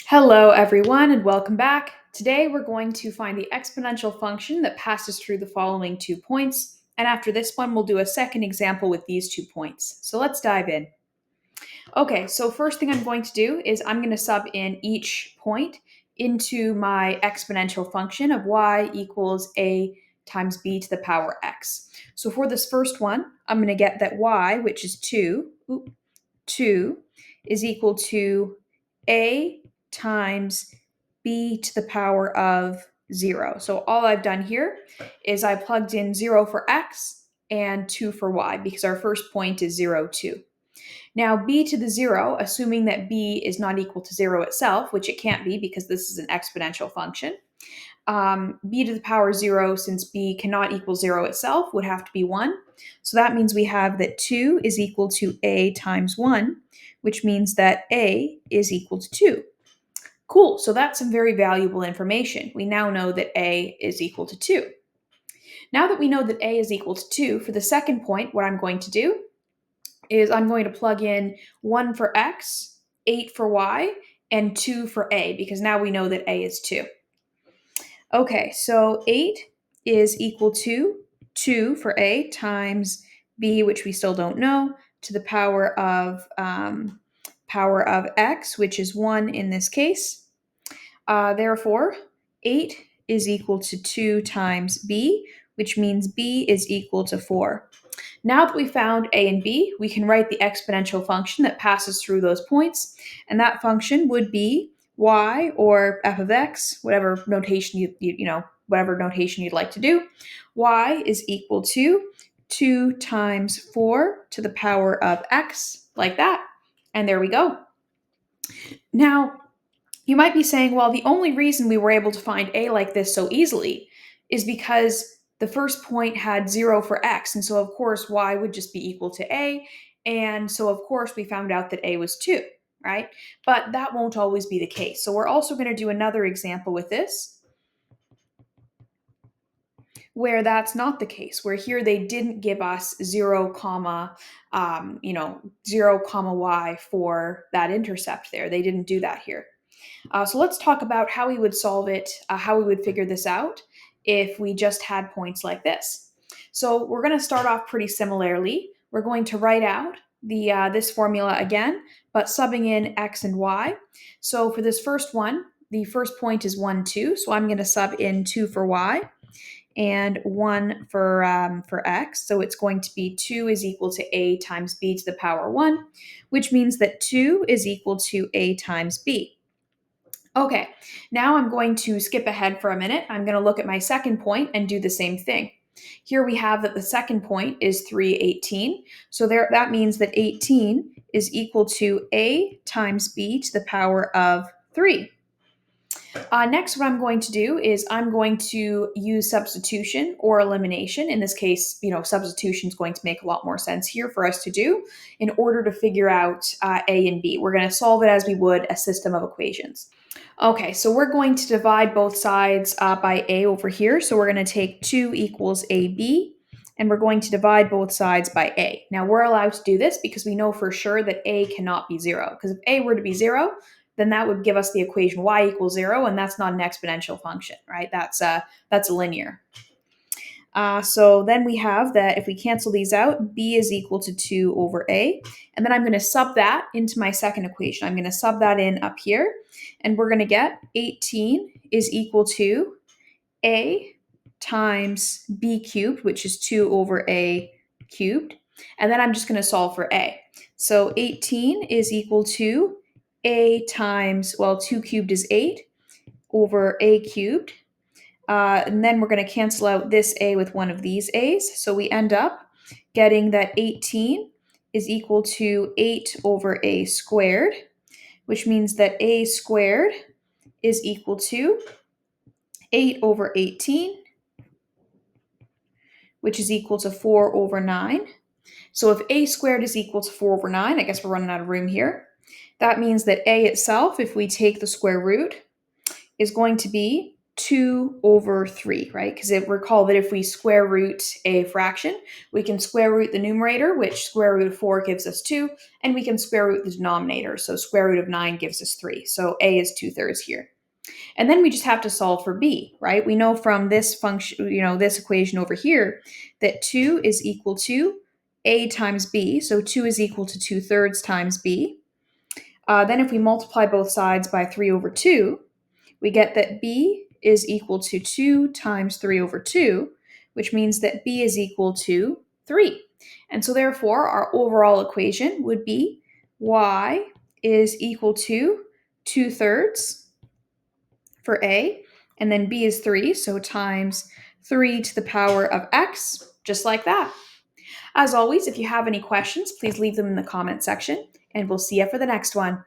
Hello everyone and welcome back. Today we're going to find the exponential function that passes through the following 2 points. And after this one, we'll do a second example with these 2 points. So let's dive in. Okay, so first thing I'm going to do is I'm going to sub in each point into my exponential function of y equals a times b to the power x. So for this first one, I'm going to get that y, which is 2, is equal to a times b to the power of 0. So all I've done here is I plugged in 0 for x and 2 for y because our first point is 0, 2. Now b to the 0, assuming that b is not equal to 0 itself, which it can't be because this is an exponential function, b to the power 0, since b cannot equal 0 itself, would have to be 1. So that means we have that 2 is equal to a times 1, which means that a is equal to 2. Cool, so that's some very valuable information. We now know that a is equal to 2. Now that we know that a is equal to 2, for the second point, what I'm going to do is I'm going to plug in 1 for x, 8 for y, and 2 for a, because now we know that a is 2. Okay, so 8 is equal to 2 for a times b, which we still don't know, to the power of x, which is 1 in this case. Therefore, 8 is equal to 2 times b, which means b is equal to 4. Now that we found a and b, we can write the exponential function that passes through those points, and that function would be y, or f of x, whatever notation whatever notation you'd like to do. Y is equal to 2 times 4 to the power of x, like that. And there we go. Now, you might be saying, well, the only reason we were able to find a like this so easily is because the first point had 0 for x, and so of course y would just be equal to a, and so of course we found out that a was 2, right? But that won't always be the case. So we're also going to do another example with this where that's not the case, where here they didn't give us 0 comma 0 comma y for that intercept there. They didn't do that here. So let's talk about how we would solve it, how we would figure this out if we just had points like this. So we're going to start off pretty similarly. We're going to write out this formula again, but subbing in x and y. So for this first one, the first point is 1, 2. So I'm going to sub in 2 for y and 1 for x. So it's going to be 2 is equal to a times b to the power 1, which means that 2 is equal to a times b. Okay, now I'm going to skip ahead for a minute. I'm going to look at my second point and do the same thing. Here we have that the second point is 318. So that means that 18 is equal to a times b to the power of 3. Next, what I'm going to do is I'm going to use substitution or elimination. In this case, substitution is going to make a lot more sense here for us to do in order to figure out a and b. We're going to solve it as we would a system of equations. Okay, so we're going to divide both sides by a over here. So we're going to take 2 equals ab, and we're going to divide both sides by a. Now we're allowed to do this because we know for sure that a cannot be 0. Because if a were to be 0, then that would give us the equation y equals 0, and that's not an exponential function, right? That's linear. So then we have that if we cancel these out, b is equal to 2 over a. And then I'm going to sub that into my second equation. I'm going to sub that in up here. And we're going to get 18 is equal to a times b cubed, which is 2 over a cubed. And then I'm just going to solve for a. So 18 is equal to a times, 2 cubed is 8 over a cubed. And then we're going to cancel out this a with one of these a's. So we end up getting that 18 is equal to 8 over a squared, which means that a squared is equal to 8 over 18, which is equal to 4 over 9. So if a squared is equal to 4 over 9, I guess we're running out of room here. That means that a itself, if we take the square root, is going to be 2 over 3, right? Because recall that if we square root a fraction, we can square root the numerator, which square root of 4 gives us 2, and we can square root the denominator, so square root of 9 gives us 3. So a is 2/3 here. And then we just have to solve for b, right? We know from this function, this equation over here, that 2 is equal to a times b, so 2 is equal to 2/3 times b. Then if we multiply both sides by 3 over 2, we get that b is equal to 2 times 3 over 2, which means that b is equal to 3. And so therefore, our overall equation would be y is equal to 2/3 for a, and then b is 3, so times 3 to the power of x, just like that. As always, if you have any questions, please leave them in the comment section, and we'll see you for the next one.